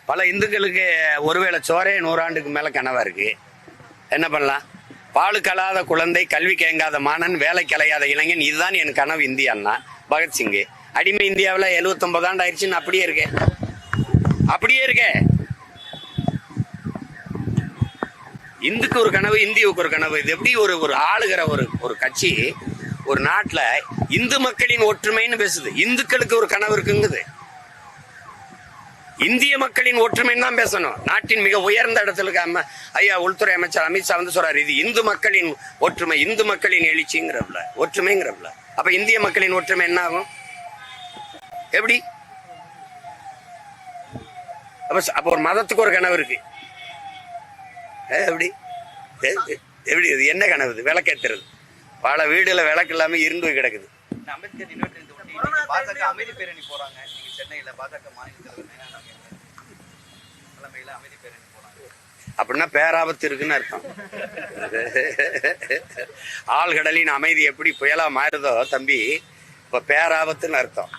பல இந்துக்களுக்கு ஒருவேளை சோறே 100 ஆண்டுக்கு மேல கனவா இருக்கு. என்ன பண்ணலாம்? பாலு கலாத குழந்தை, கல்வி கேங்காத மாணன், வேலை கலையாத இளைஞன், இதுதான் என் கனவு இந்தியான்னா பகத்சிங். அடிமை இந்தியாவில் 79 ஆண்டு ஆயிடுச்சுன்னு அப்படியே இருக்கே, அப்படியே இருக்கே. இந்துக்கு ஒரு கனவு, இந்தியாவுக்கு ஒரு கனவு. இது எப்படி ஒரு ஆளுகிற ஒரு கட்சி ஒரு நாட்டுல இந்து மக்களின் ஒற்றுமைன்னு பேசுது? இந்துக்களுக்கு ஒரு கனவு இருக்குங்குது. இந்திய மக்களின் ஒற்றுமைன்னு தான் பேசணும். நாட்டின் மிக உயர்ந்த இடத்துல இருக்க ஐயா உள்துறை அமைச்சர் அமித்ஷா வந்து சொல்றாரு, இது இந்து மக்களின் ஒற்றுமை, இந்து மக்களின் எழுச்சிங்கிறப்பல, ஒற்றுமைங்கிறப்பல. அப்ப இந்திய மக்களின் ஒற்றுமை என்ன ஆகும்? எப்படி? அப்ப ஒரு மதத்துக்கு ஒரு கனவு இருக்கு. எப்படி எப்படி இது என்ன கனவு? விளக்கேத்துறது. பல வீடுல விளக்கு இல்லாம இருண்டு கிடக்குது. பாஜக அமைதி பேரணி போறாங்க. நீங்க சென்னையில பாஜக மாநில தலைமையில அமைதி பேரணி போறாங்க. அப்படின்னா பேராபத்து இருக்குன்னு அர்த்தம். ஆழ்கடலின் அமைதி எப்படி புயலா மாறுதோ தம்பி, இப்ப பேராபத்துன்னு அர்த்தம்.